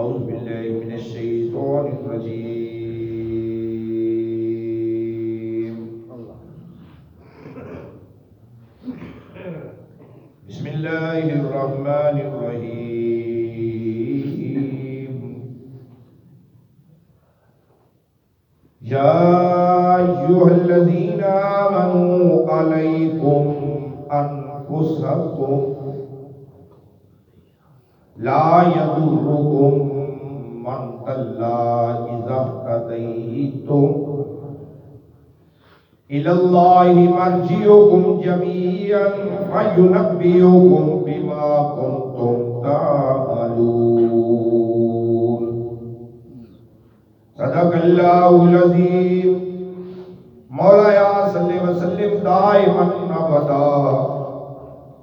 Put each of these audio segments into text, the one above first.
اعوذ باللہ من الشیطان الرجیم بسم اللہ الرحمن الرحیم یا ایھا الذین آمنوا علیکم انفسکم لا یضرکم من ضل اذا اهتدیتم الی اللہ مرجعکم جمیعا فینبئکم بما کنتم تعملون صدق اللہ العظیم مولایا صلی وسلم دائما ابدا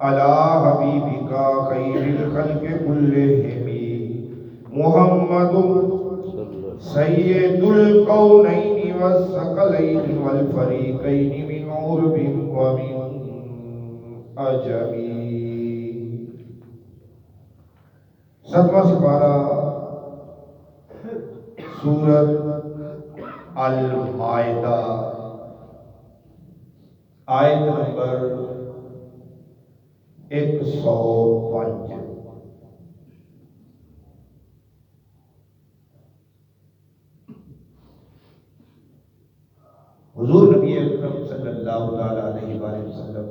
علی حبیبک خیر الخلق کلہم محمد سید الکونین والثقلین والفریقین من عرب ومن عجم. ستواں سپارہ سورۃ المائدہ آیت نمبر 105. حضور نبی اکرم صلی اللہ تعالی علیہ وآلہ وسلم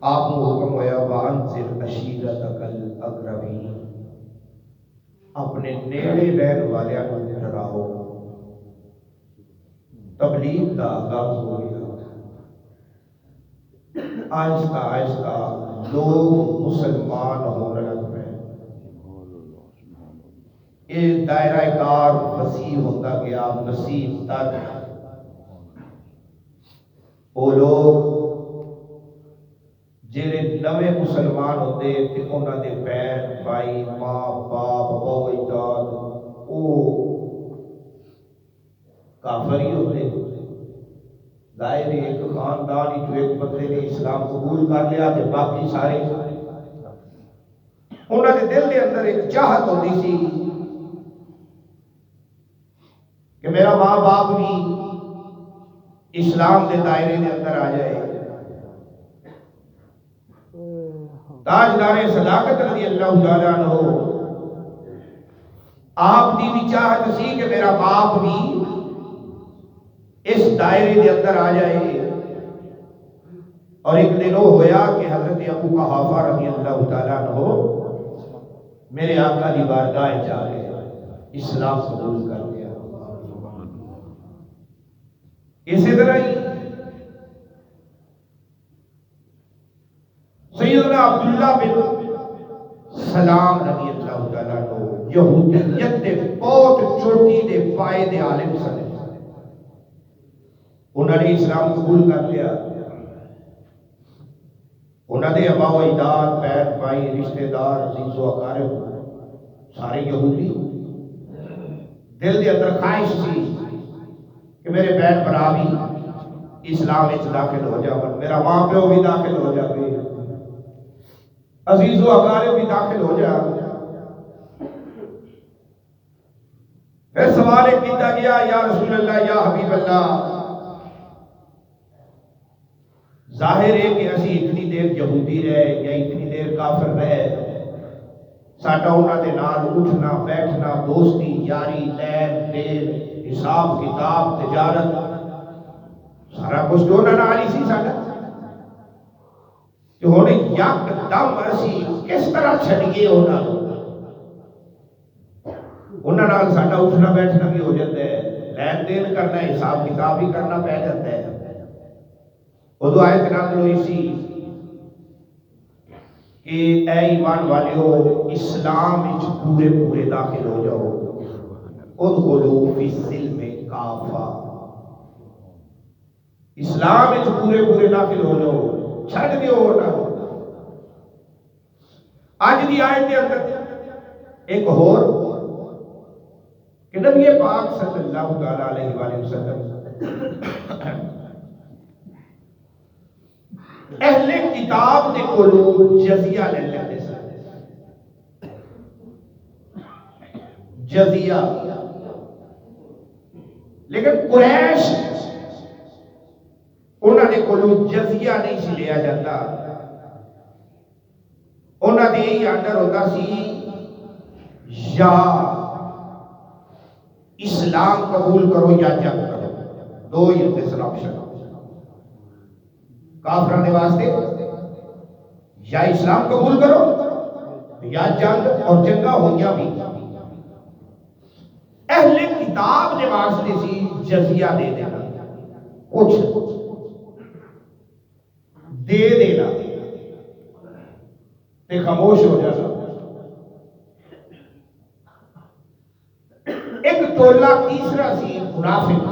آپ کو حکم ہوا وانذر عشیرتک الاقربین، اپنے نیڑے رہن والوں کو ڈراؤ. تبلیغ کا آغاز ہو گیا. آہستہ آہستہ لوگ مسلمان ہونے لگ پے. یہ دائرہ کار وسیع ہوتا گیا، نصیب تک وہ لوگ جڑے نویں مسلمان ہوتے تے انہاں دے بہن بھائی ماں باپ ابو اجداد او کافر ہی ہوتے. ظاہر ایک خاندان ہی جو ایک بندے نے اسلام قبول کر لیا تے باقی سارے انہاں دے دل دے اندر ایک چاہت ہوتی سی کہ میرا ماں باپ بھی اسلام دے دائرے دے اندر آ جائے. تاجدار صداقت رضی اللہ تعالیٰ عنہ آپ دی بھی چاہت سی کہ میرا باپ بھی اس دائرے دے اندر آ جائے. اور ایک دن وہ ہویا کہ حضرت ابو قحافہ رضی اللہ تعالیٰ عنہ میرے آقا دی بارگاہ جا کے اسلام قبول کر لیا. اسی طرح ہی سیدنا عبداللہ بن سلام رضی اللہ تعالیٰ عنہ یہودیت دے بہت چوٹی دے پائے دے عالم سن. انہوں نے اسلام قبول کر لیا. انہوں نے ابا و اجداد بہن بھائی رشتہ دار عزیز و اقارب سارے یہودی. دل دے اندر خواہش سی کہ میرے بہن بھرا بھی اسلام وچ داخل ہو جاون، میرا ماں پیو بھی داخل ہو جاوے، عزیز و اقارب بھی داخل ہو جا. پھر سوال ایک کیتا گیا یا رسول اللہ یا حبیب اللہ، ظاہر ہے کہ اسی اتنی دیر یہودی رہے یا اتنی دیر کافر رہے، ساڈا انہاں دے نال اٹھنا بیٹھنا دوستی یاری لین دین حساب کتاب تجارت سارا کچھ تو انہاں نال ہی سی ساڈا. کہ ہن یک دم اسی کس طرح چھڈیے انہاں نال ساڈا اٹھنا بیٹھنا بھی ہو جاتا ہے، لین دین کرنا حساب کتاب بھی کرنا پہ جاتا ہے. ادو آیت نازل ہوئی سی کہ اے ایمان والیو اسلام وچ پورے پورے داخل ہو جاؤ. ادخلوا فی السلم کافہ، اسلام وچ پورے پورے داخل ہو جاؤ، چھڈ دیو ہونا. اج دی آیت دے اندر ایک اور کہ نبی پاک صلی اللہ تعالی علیہ وآلہ وسلم اہل کتاب دے کولوں جزیہ لے لیندے سن. جزیہ. لیکن قریش انہوں نے کولوں جزیہ نہیں سی لیا جاتا. انہوں نے یہی آرڈر ہوتا سی یا اسلام قبول کرو یا جنگ کرو. دو ہی ہوتے سن آپشن کافران کے واسطے. یا اسلام قبول کرو یا جنگ. اور جنگاں ہوئیاں بھی. اہل کتاب نے واسطے سی جزیہ دے دینا. کچھ دے دینا تے خاموش ہو جانا. ایک ٹولہ تیسرا سی منافق.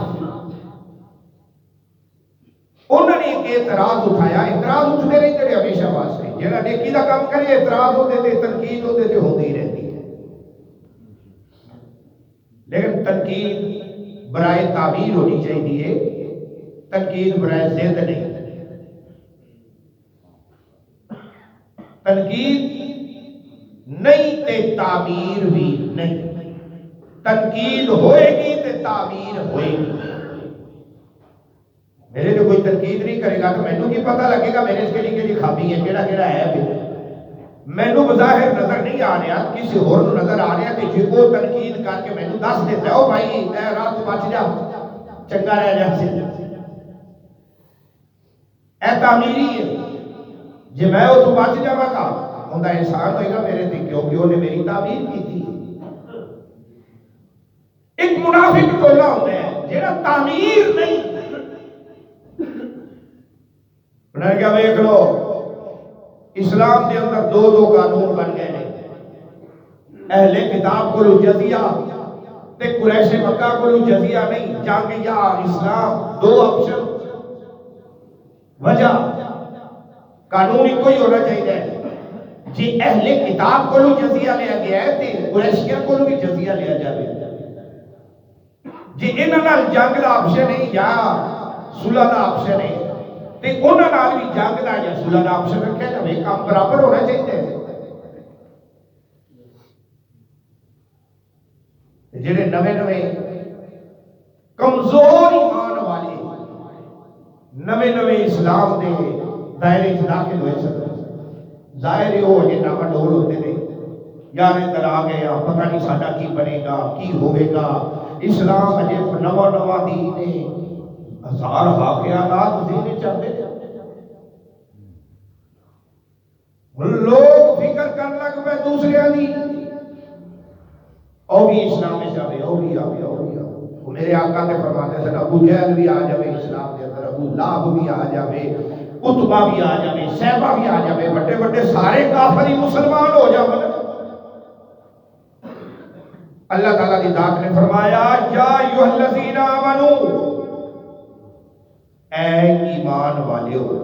انہوں نے ایک اعتراض اٹھایا. اعتراض اٹھتے رہتے ہیں ہمیشہ واسطے. جہاں نیکی کا کام کرے اعتراض ہوتے تھے, تنقید ہوتے تھے, ہوتی ہی رہتی ہے. لیکن تنقید برائے تعبیر ہونی چاہیے, تنقید برائے ضد نہیں. تنقید نہیں تے تعبیر بھی نہیں. تنقید ہوئے گی تے تعبیر ہوئے گی. میرے تو کوئی تنقید نہیں کرے گا تو مینوں کی پتہ لگے گا میرے اس کے لیے خامی ہے کیڑا کیڑا ہے. مینوں بظاہر نظر نہیں آ رہا, کسی اور نظر آ رہا کہ جی وہ تنقید کر کے مینوں دس دیتا ہے او بھائی اے راہ تو بچ جا, چنگا رہ جا سی. اے تعمیری ہے. جی میں وہ تو بچ جاواں گا اوندا احسان ہوئے گا میرے تے, کیونکہ انہیں میری تعبیر کی تھی. ایک منافق ٹولہ ہوتا ہے جہاں تعمیر نہیں. انہوں نے کہا دیکھ لو اسلام کے اندر دو قانون بن گئے ہیں. اہل کتاب کو جزیہ تے قریش مکہ کو جزیہ نہیں. جنگ یا اسلام, دو آپشن. وجہ قانون ایک ہی ہونا چاہیے. جی اہل کتاب کو جزیہ لیا گیا ہے تے قریشیاں کو بھی جزیہ لیا جائے. جی انہاں نال جنگ دا آپشن ہے یا صلح دا آپشن ہے تے انہاں نال بھی جنگ دا یا صلح دا آپشن رکھا جائے. کام برابر ہونا چاہیے. جڑے نویں نویں کمزور ایمان والے نویں نویں اسلام دے دائرے وچ داخل ہوئے سن, ظاہر ہو جے نہ ڈول ہوتے تھے یار ادھر آ گئے پتہ نہیں ساڈا کی بنے گا کی ہوئے گا. اسلام اجے نواں نواں دین ہے, ہزار واقعات دین چاہتے تھے. لوگ فکر کرنے لگ پے دوسرے دی او بھی اسلام میں جاوے, او بھی آوے, او بھی آوے. میرے آقا نے فرماتے تھے ابو جہل بھی آ جاوے اسلام کے اندر, ابو لہب بھی آ جاوے, عتبہ بھی آ جاوے, شیبہ بھی آ جاوے, بڑے بڑے سارے کافر ہی مسلمان ہو جاوے. اللہ تعالیٰ کی ذات نے فرمایا یا ایھا الذین آمنو, اے ایمان والے ہو.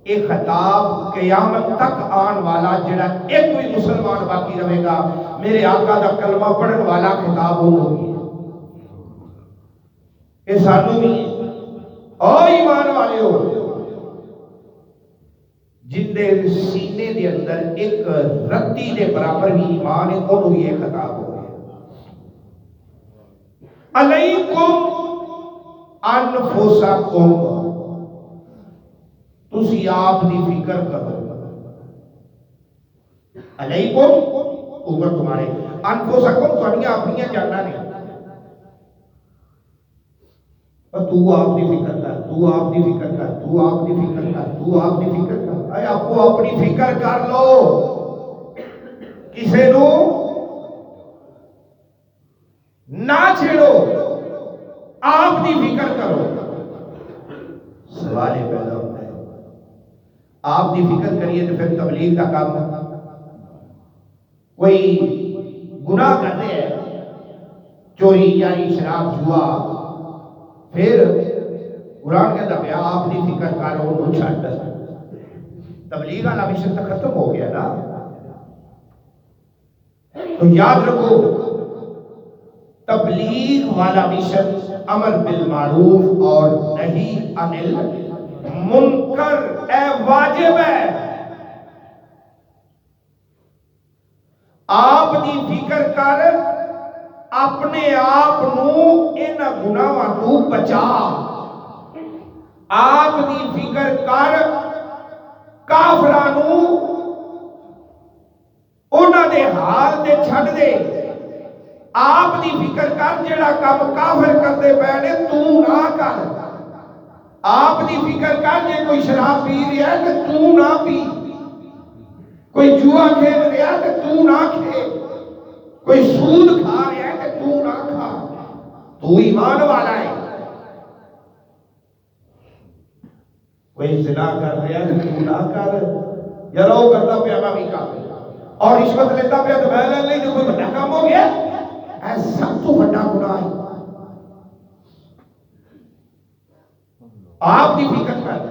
ایک خطاب قیامت تک آن والا جڑا ایک کوئی مسلمان باقی رہے گا, میرے آقا دا کلمہ پڑھن والا خطاب ہوگی. یہ سانو بھی او ایمان والے ہو. جن دے سینے دے اندر ایک رتی دے برابر بھی ایمان ہے, انہوں بھی یہ خطاب ہو گیا. علیکم انفسکم, تسی آپ دی فکر کرو. علیکم اوپر تمہارے, انفسکم تھوڑیاں اپنی جاننا نہیں. تو آپ دی فکر کر, تو آپ دی فکر کر, تو آپ دی فکر کر, تو آپ دی فکر کر. اے آپ کو اپنی فکر کر لو, کسے نو نہ چھیڑو, آپ دی فکر کرو. سوال پیدا ہوتا ہے آپ دی فکر کریے تو پھر تبلیغ کا کام ہے. کوئی گناہ کرتے ہیں, چوری یاری شراب جوا, پھر قرآن کہتا پیا آپ دی فکر کرو انہوں چھٹ. تبلیغ والا مشن تو ختم ہو گیا نا. تو یاد رکھو تبلیغ والا مشن امر بالمعروف اور نہی عن منکر اے واجب ہے آپ دی فکر کر اپنے آپ ان گناہاں تو بچا آپ دی فکر کر کافراں نو انہاں دے حال تے چھڈ دے آپ دی فکر کر جڑا کام کافر کردے پے نے تو نہ کر آپ دی فکر کر جے کوئی شراب پی رہا ہے تے تو نہ پی کوئی جوا کھیل رہا ہے تے تو نہ کھیل کوئی سود کھا رہا ہے تے تو نہ کھا تو ایمان والا ہے کوئی زنا کر رہا ہے تے تو نہ کر یا رو کرتا پیا میں بھی کر اور رشوت لیتا پیا تو میں لے لئی تو کوئی بڑا کام ہو گیا اے سب تو بڑا گناہ ہے آپ کی فکر کر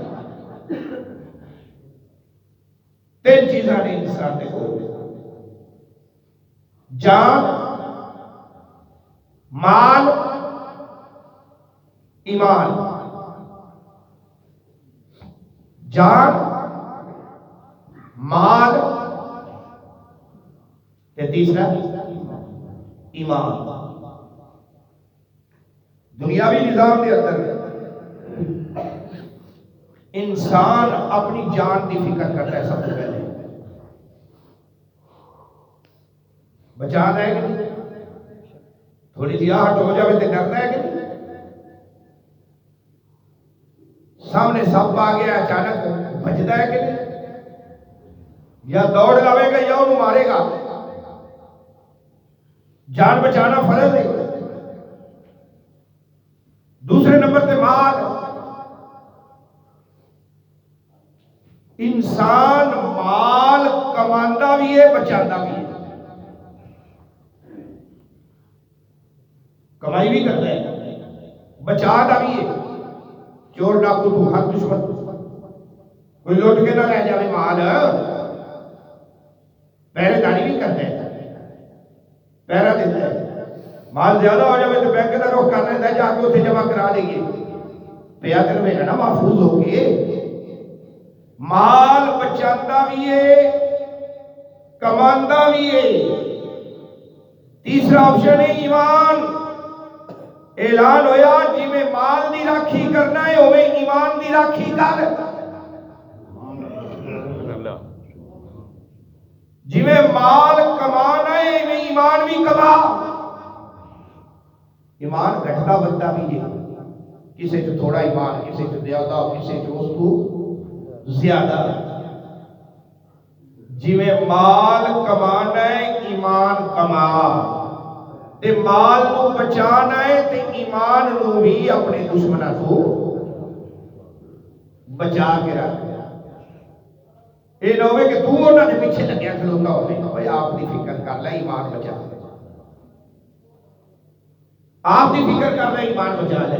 تین چیزاں نے انسان دیکھو جان مال ایمان جان مال تے تیسرا ایمان دنیاوی نظام کے اندر انسان اپنی جان کی فکر کرتا ہے سب سے پہلے بچانا ہے کہ نہیں تھوڑی سی آہٹ ہو جائے تو ڈرنا ہے کہ نہیں سامنے سپ آ گیا اچانک بجتا ہے کہ نہیں یا دوڑ لاوے گا یا انہوں مارے گا جان بچانا فرض ہے دوسرے نمبر پہ مال انسان مال کمانا بھی ہے بچانا بھی ہے کمائی بھی کرتا ہے بچانا بھی ہے چور ڈاکو تو ہر دشمن کوئی لوٹ کے نہ رہ جائے مال پہرے داری بھی کرتا ہے پہرا دیتا ہے مال زیادہ ہو جائے تو بینک کا رخ کر لیتا ہے جا کے اتنے جمع کرا دیں گے پیا کر میں نا محفوظ ہو کے مال بچانا بھی ہے کمانا بھی ہے تیسرا آپشن ہے ایمان اعلان ہویا جی میں مال دی راکھی کرنا ہے ہوئے ایمان دی راکھی کر جی میں مال کمانا ہے میں ایمان بھی کما ایمان گھٹتا بنتا بھی ہے کسے جو تھوڑا ایمان کسے جو زیادہ کسے جو اس کو زیادہ جی میں مال کمانا ہے ایمان کما تے مال نو بچانا ہے تے ایمان نو بھی اپنے دشمنوں کو بچا کے رکھ یہ نہ ہوئے کہ تو انہوں نے پیچھے لگیا کھلوتا ہوئے بھائی آپ دی فکر کر لے ایمان بچا لے آپ دی فکر کر لے ایمان بچا لے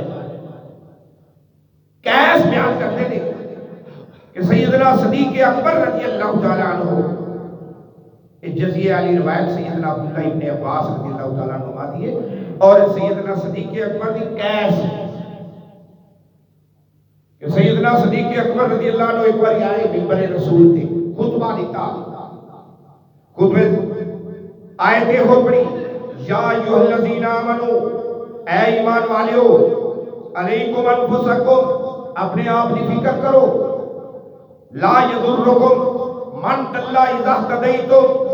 کیس بیان کرتے تھے کہ سیدنا صدیق اکبر رضی اللہ تعالیٰ عنہ جزیہ علی روایت سیدنا عبداللہ ابن عباس رضی اللہ تعالیٰ عنہ دیئے اور سیدنا صدیق اکبر دی کیس کہ سیدنا صدیق اکبر رضی اللہ عنہ ایک بار آئے ممبر رسول تھے خطبہ دیتا خطبے آئے تھے خود پڑی یا ایوہ الذین آمنو اے ایمان والیو علیکم انفسکم اپنے آپ کی فکر کرو لا یضرکم من دل اذا اهتدیتم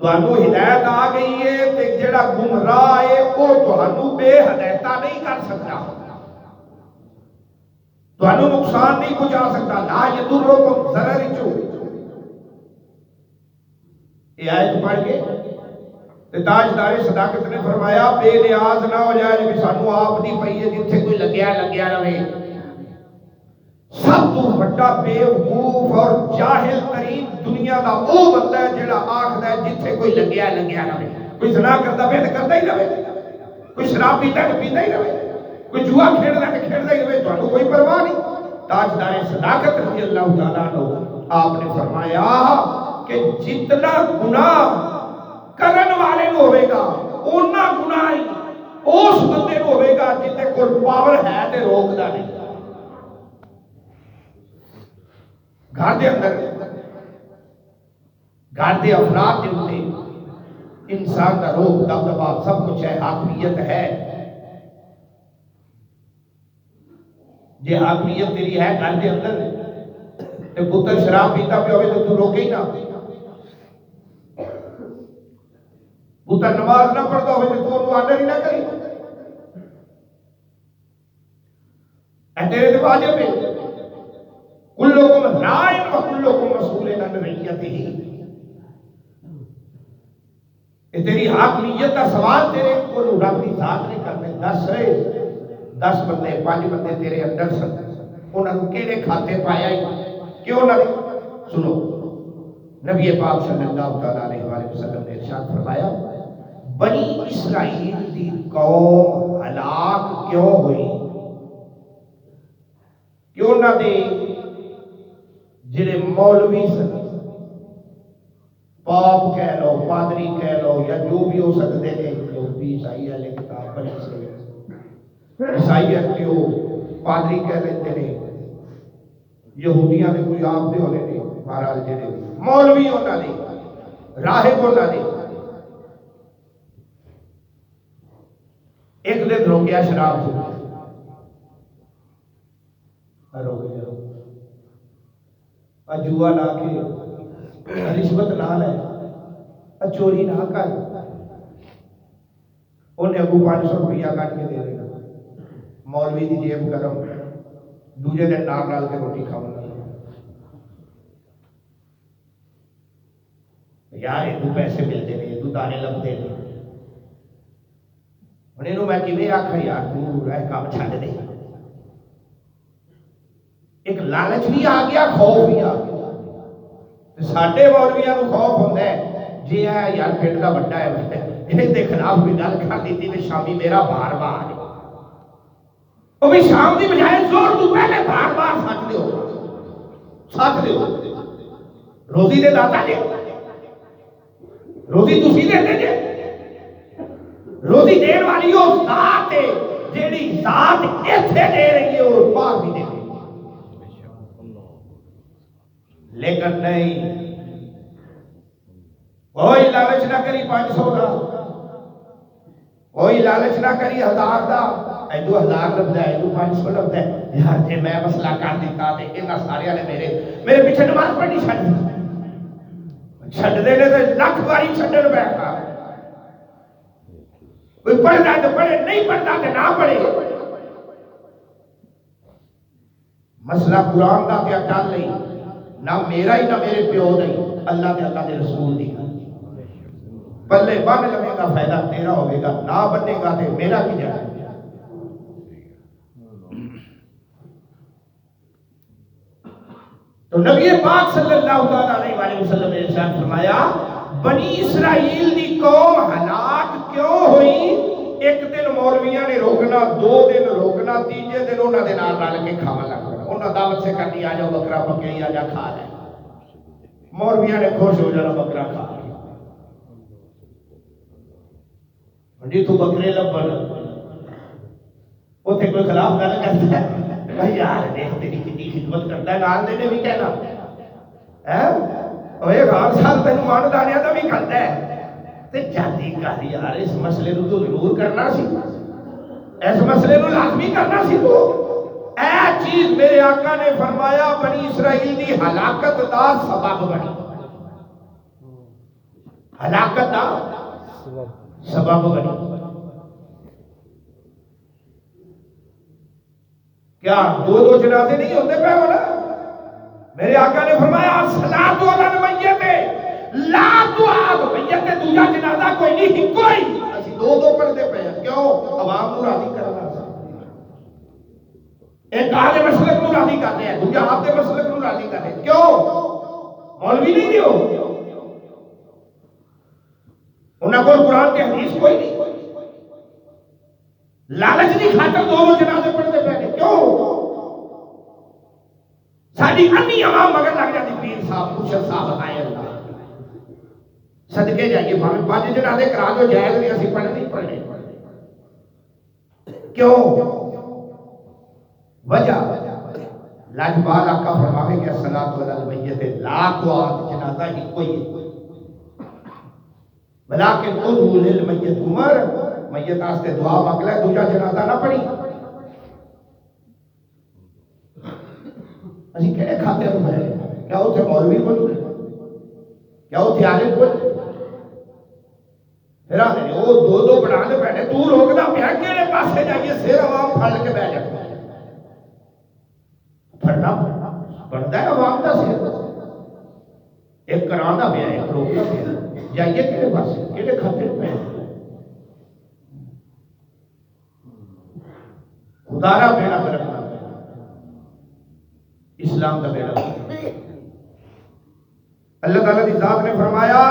تانوں ہدایت آ گئی ہے تے جڑا گمراہ ہے او تانوں بے ہدایتا نہیں کر سکتا تانوں نقصان نہیں پہنچا سکتا لا یضرکم ضرر چو یہ آیت پڑھ کے تے تاجدار صداقت نے فرمایا بے نیاز نہ ہو جائے کہ سانوں آپ دی پئی ہے جتھے کوئی لگیا رہے سب تو بڑا بیوقوف اور جاہل ترین دنیا دا وہ بندہ ہے جڑا آکھدا ہے جتھے کوئی لگیا رہے کوئی زنا کردا پیا تے کردا ہی رہے کوئی شراب پیتا ہے پیتا ہی رہے کوئی جوا کھیڈدا ہے تے کھیڈدا ہی رہے تانوں کوئی پرواہ نہیں تاجدار صداقت رضی اللہ تعالیٰ عنہ آپ نے فرمایا کہ جتنا گناہ کرن والے نو ہوئے گا اونا گناہ ہی اس بندے نو ہوئے گا جتے کول پاور ہے تے روکدا نہیں گھر دے اندر گھر دے افراد دے ہوتے انسان کا روح دبدبا سب کچھ ہے، حاکمیت ہے. جے حاکمیت تیری ہے گھر دے اندر تے پتر شراب پیتا پہ ہوئے تو روکے ہی نہ. پتر نماز نہ پڑھتا ہوئے تو انہوں آڈر ہی نہ کری. اے تیرے دے واجب ہے. کلکم رائن و کلکم مسئول عن رعیتہ. کہ تیری حاکمیت کا سوال تیرے کو رب کی ذات نے کرنے. 10 بندے 5 بندے تیرے اندر سن، انہوں نے کیڑے کھاتے پایا ہی کیوں نہ. سنو نبی پاک صلی اللہ علیہ وسلم نے ارشاد فرمایا بنی اسرائیل دی قوم ہلاک کیوں ہوئی کہ انہوں نے جڑے مولوی سن، پاپ کہہ لو پادری کہہ لو یا جو بھی ہو سکتے ہیں، یہودی عیسائی والے کتاب بنی اسرائیل عیسائیت کے وہ پادری کہہ لیتے ہیں، یہودیاں نے کوئی آپ دے ہونے نے، بہرحال جڑے مولوی ہونا نے راہب ہونا نے ایک دن رو گیا شراب ہو گیا، جوا نہ کے رشوت نہ لے، چوری نہ کر. انہیں اگو 500 روپیہ کٹ کے دے دینا، مولوی دی جیب گرم، دوجے دن نال نال کے روٹی کھاؤں. یار یہ پیسے ملتے ہیں، تو دانے لگتے ہیں. انہوں میں کیویں آکھا یار تو رہ کام چھڈ دے. ایک لالچ بھی آ گیا، خوف بھی آ گیا. ساڈے مولویاں نوں خوف ہوندا ہے جی ہے یار پنڈ دا بڑا ہے یہ دے خلاف بھی گل کر دیتی تے شامی میرا بار بار وہ بھی شام دی بجائے زور تو پہلے بار بار ساتھ دیو. روزی دے داتا جی، روزی تسی دیندے جے. روزی دین والی وہ ذات ہے جیڑی ذات ایتھے دے رہی ہے اور باہر بھی دے رہی ہے. لیکن نہیں، کوئی لالچ نہ کری 500 کا، کوئی لالچ نہ کری 1000 کا. ایدو 1000 لگتا ہے، ایدو 500 لگتا ہے. یار جی میں مسئلہ کر دیتا تے انہاں سارے نے میرے پیچھے نماز پڑھنی چھڈ دی. چھڈ دے نے تے لکھ واری چھڈن بیٹھا. کوئی پڑھتا ہے تو پڑھے، نہیں پڑھتا تو نہ پڑھے. مسئلہ قرآن کا کیا ٹل نہیں، نہ میرا ہی نہ میرے پیو نہیں، اللہ کے اللہ کے رسول دی. پلے بن لگے گا فائدہ تیرا ہوئے گا، نہ بنے گا تو میرا کی جائے. تو نبی پاک صلی اللہ علیہ وسلم نے ارشاد فرمایا بنی اسرائیل دی قوم ہلاک کیوں ہوئی. ایک دن مولویاں نے روکنا، 2 دن روکنا، تیجے دن انہوں نے نال رل کے کھاوا لگ پڑنا. انہوں دعوت سے کرنی آ جاؤ بکرا پکے آ جا کھا لے. مولویاں نے خوش ہو جانا بکرا کھا لیا. جی تو بکرے لبن اتنے کوئی خلاف گل کرتا ہے بھائی یار دیکھ تیری کتنی خدمت کرتا ہے، نال دے بھی کہنا غار صاحب تینوں مان دانیا کا بھی کرتا ہے تے جاتی کر یار اس مسئلے نو تو ضرور کرنا سی، اس مسئلے نو لازمی کرنا سی. تو اے چیز میرے آقا نے فرمایا بنی اسرائیل دی ہلاکت دا سبب بنی. ہلاکت دا سبب بنی. کیا 2 جنازے نہیں ہوتے پہ ہونا؟ میرے آقا نے فرمایا صلاۃ علی المیت لا تعاد. میت تے دوجا جنازہ کوئی نہیں، کوئی اسی 2 پڑھتے پے ہیں. کیوں؟ عوام نو راضی کرنا. ایک آدھے مسلک نو راضی کرتے ہیں، دوجا آپ دے مسلک نو راضی کرتے ہیں. کیوں؟ مولوی نہیں دیو، انہاں کو قرآن کی حدیث کوئی نہیں. لالچ کی خاطر 2 جنازے پڑھتے پے ہیں. کیوں؟ ساری انی عوام مگر لگ جاتی پیر صاحب مرشد صاحب آئے اللہ صدقے جائیے بھاوے 5 جنازے کرا دو جائز نہیں، اسی پڑھنے نہیں پڑھنے. کیوں؟ وجہ لاجوال آقا فرماوے کہ الصلاۃ علی المیت لاکھ وعد جنازہ ہی کوئی بلاکن ادعو للمیت عمر میت واسطے دعا مانگ لے دوجا جنازہ نہ پڑھی اسی کہے کھاتے ہیں میں کیا اتنے مولوی بولو کیا اتنے عالم بولو پھر آتے ہیں وہ دو بنا دے بیٹھے تو روکنا پیا کہڑے پاسے جائیے سیر عوام پھڑ کے بیٹھ جاتے پھڑنا بڑھتا ہے عوام کا سیر ایک کرانا پیا ایک روکنا پیا جائیے کہڑے پاسے کہڑے کھاتے پہ خدارا بیڑا کرنا اسلام کا بیڑا اللہ تعالیٰ کی ذات نے فرمایا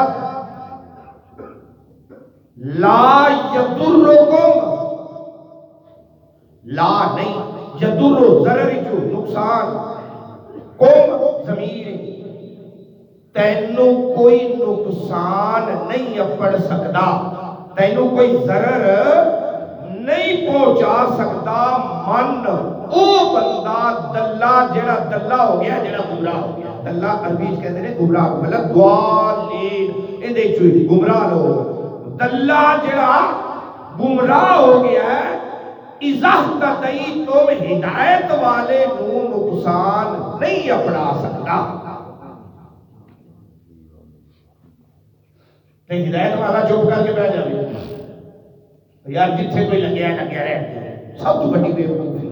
لا یضرکم لا نہیں یضر ضرر جو نقصان کم ضمیر تینو کوئی نقصان نہیں اپڑ سکتا تینو کوئی ضرر نہیں پہنچا سکتا من او بندہ دلہ جڑا دلہ ہو گیا جڑا گمراہ ہو گیا دلہ عربی کہتے ہیں گمراہ مطلب دوالین اندے چوئی گمراہ لوگ دلہ جڑا گمراہ ہو گیا ہے اذا تئی تم ہدایت والے نو نقصان نہیں اپنا سکتا تے ہدایت والا چپ کر کے بیٹھ جائے یار جتھے کوئی لگیا ہے سب تو بڑی بیوقوفی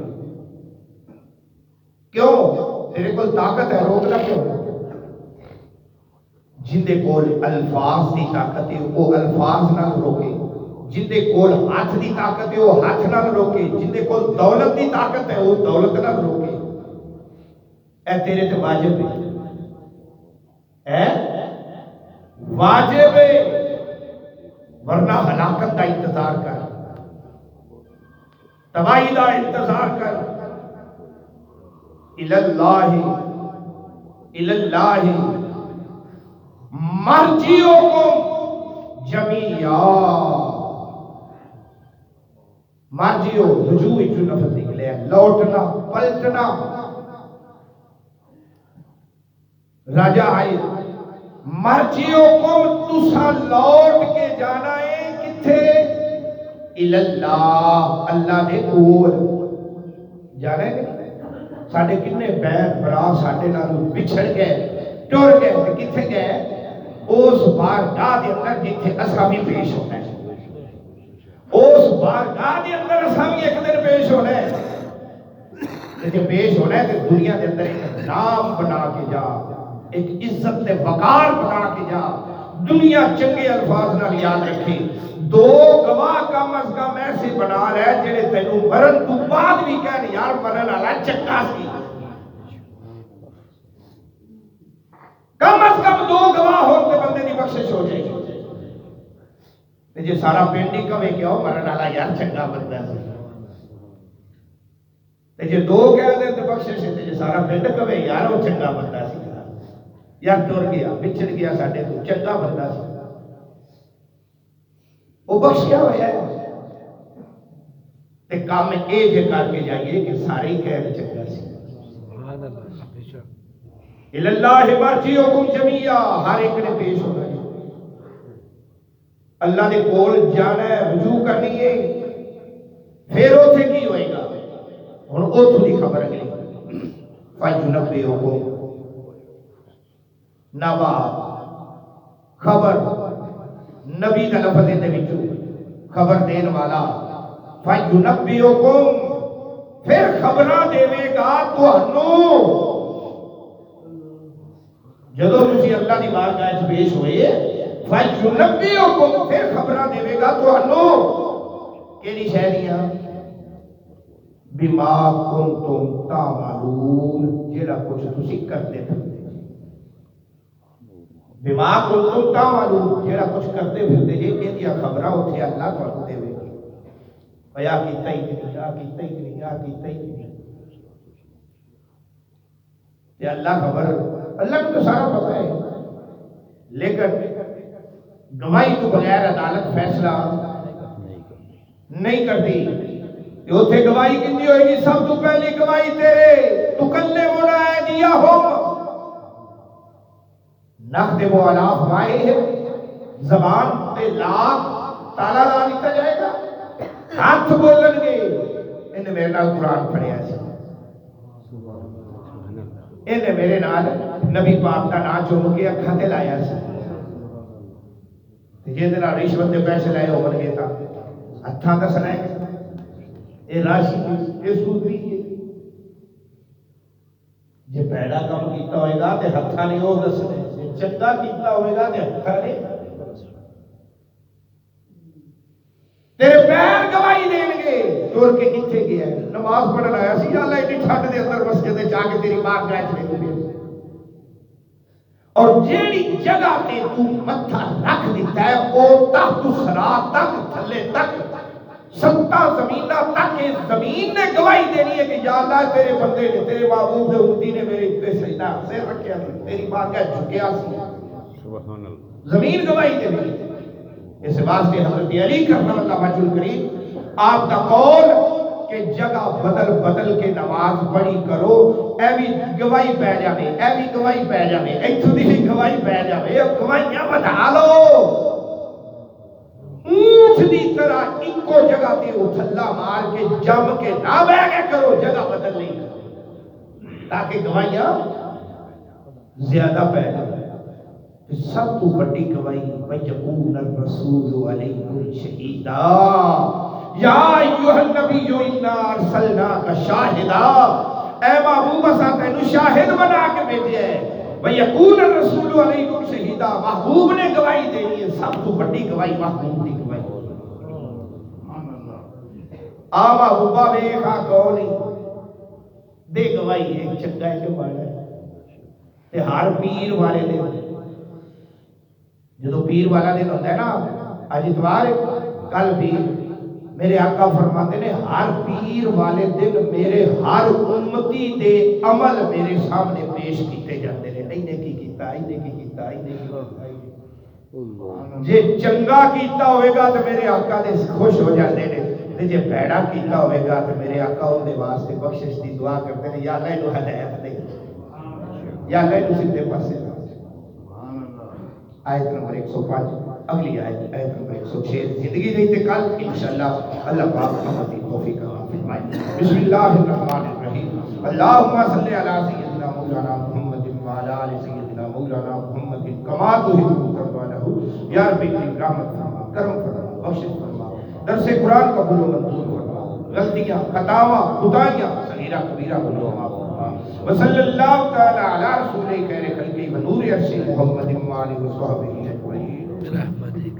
کیوں تیرے کول طاقت ہے روکنا کیوں جندے کول الفاظ دی طاقت ہے وہ الفاظ نہ روکے جندے کول ہاتھ دی طاقت ہے وہ ہاتھ نہ روکے جندے کول دولت دی طاقت ہے وہ دولت نہ روکے اے تیرے تے واجب ہے واجب ہے ورنہ ہلاکت کا انتظار کر تباہی کا انتظار کر الاللہ مرجعکم جمیعا مرجعو رجوع جو لفظ نکلے ہیں لوٹنا پلٹنا راجہ آئے مرجعکم تسا لوٹ کے جانا ہے کتھے الاللہ اللہ دے کول جانا ہے ساڑھے کتنے بہن برا ساڑھے نالوں بچھڑ گئے ٹور گئے کہ کتھے گئے اس بارگاہ دے اندر جتھے اسامی پیش ہوتا ہے اس بارگاہ دے اندر اسامی ایک دن پیش ہونا ہے جب پیش ہونا ہے تو دنیا دے اندر ایک نام بنا کے جا ایک عزت تے وقار بنا کے جا دنیا چنگے الفاظ نہ یاد رکھے دو گواہ کم از کم ایسے بنا رہے جنہیں تینوں مرن تو بعد بھی کہنے یار مرن اللہ چکا سی کم از کم دو گواہ ہوتے بندے دی بخشش ہو جائے گی جی سارا پینڈی کمیں کیا ہو مرن اللہ یار چنگا بندہ سی جی دو کہہ دیں تو بخشش ہے جی سارا پینڈ کمیں یار وہ چنگا بندہ سی یار ٹور گیا بچھڑ گیا ساڑھے تو چنگا بندہ سی وہ بخشیا ہوا ہے تے کام میں اے جے کر کے جائیے کہ سارے ہی کہہ چنگا سی الاللہ مرجعکم جمیعا ہر ایک نے پیش ہونا ہے اللہ نے کول جانا ہے رجوع کرنی ہے پھر اوتھے کی ہوئے گا ہن اوتھوں دی خبر اگلی فَيُنَبِّئُكُم نبا خبر نبی کا لفظ دے وچوں خبر دین والا فَيُنَبِّئُكُم پھر خبراں دے گا تہانوں جدو تسی اللہ دی بارگاہ وچ پیش ہوئے فَيُنَبِّئُكُم پھر خبراں دے گا تہانوں کیڑی شے دیاں بما کنتم تعملون جڑا کچھ تسی کرتے تھے بما کنتم تعملون جڑا کچھ کرتے پھرتے جے ایدیاں خبراں اوتھے اللہ تانوں دے گا یا کیتا ہی نہیں یا کیتا ہی نہیں یا کیتا ہی نہیں تے اللہ خبر اللہ کو تو سارا پتہ ہے لیکن گواہی تو بغیر عدالت فیصلہ نہیں کرتی تے اوتھے گواہی کیندی ہوئے گی سب تو پہلی گواہی تیرے تکلمنا ایدیہم نختم علی افواہہم زبان تے لاکھ تالا لا دیتا جائے گا ہاتھ بولن گے انہیں میرے نال قرآن پڑھیا سی انہیں میرے نال نبی پاک کا نام چوم کے اکھاں تے لایا سی جے دے نال رشوت دے پیسے لائے ہو گے تا ہتھاں دا سنائے اے راشی اے سود بھی ہے جے پیڑا کام کیتا ہوئے گا تے ہتھاں نے او دسنے جے چنگا کیتا ہوئے گا تے ہتھاں نے تیرے پیر گواہی دین گے ٹور کے کتھے گیا ہے نماز پڑھن آیا سی یا اللہ اتنی ٹھنڈ دے اندر مسجد جا کے تیری ماں گائے چلے اور جیڑی جگہ تے تو متھا رکھ دیتا ہے او تحت صراط تک تھلے تک 7 زمینہ تک اس زمین نے گواہی دینی ہے کہ یا اللہ تیرے بندے نے تیرے محبوب نے امتی نے میرے اتنے سجدہ سے رکھیا سی تیری ماں کا جھکیا سی سبحان اللہ زمین گواہی دینی ہے اس واسطے حضرت علی کرم اللہ وجہ الکریم آپ کا قول کہ جگہ بدل بدل کے نماز پڑھی کرو اے بھی گواہی پہ جاوے اے بھی گواہی پہ جاوے ایتھوں دی گواہی پہ جاوے اب گواہیاں بتا لو اونٹ دی طرح ایکو جگہ تے اتھلا مار کے جم کے نہ بیٹھ کے کرو جگہ بدل نہیں تاکہ گواہیاں زیادہ پہ جاوے سب تو بڑی گواہی وَيَقُولَ الرَّسُولُ عَلَيْكُمْ شَهِيدًا یا ایھا النبی اِنَّا أَرْسَلْنَاكَ شَاهِدًا اے محبوب اساں تینوں شاہد بنا کے بھیجیا ہے وَيَقُولَ الرَّسُولُ عَلَيْكُمْ شَهِيدًا محبوب نے گواہی دینی ہے سب تو بڑی گواہی محبوب کی گواہی آ محبوبہ ویکھا کون دے گواہی ایک چنگا ہے کہ ماڑا ہے تے ہر پیر والے دے جدو پیر والا دن ہوتا ہے نا آج اتوار کل پیر میرے آقا فرماتے نے ہر پیر والے دن میرے ہر امتی دے عمل میرے سامنے پیش کیتے جاتے ہیں اینے کی کیتا اینے کی کیتا اینے کی کیتا جے چنگا کیتا ہوئے گا تو میرے آقا دے خوش ہو جاتے ہیں جے پیڑا کیتا ہوئے گا تو میرے آقا ان دے واسطے بخشش دی دعا کرتے ہیں یا اللہ انہوں ہدایت دے یا اللہ انہوں سیدھے پاسے آیت نمبر 105 اگلی آیت نمبر 106 زندگی نہیں تے کل انشاءاللہ اللہ پاک ہماری توفیق عطا فرمائے بسم اللہ الرحمن الرحیم اللہم صلی علی سیدنا مولانا محمد وعلی آل سیدنا مولانا محمد کما تحب ترضى یا رب کریم رحمت فرما کرم فرما بخشش فرما درس قرآن قبول و منظور فرما غلطیاں خطاواں خطائیاں صغیرہ کبیرہ گناہ معاف فرما وصلی اللہ تعالی علی رسول خیر خلق و نور عرش محمد وعلی وصحبہ اجمعین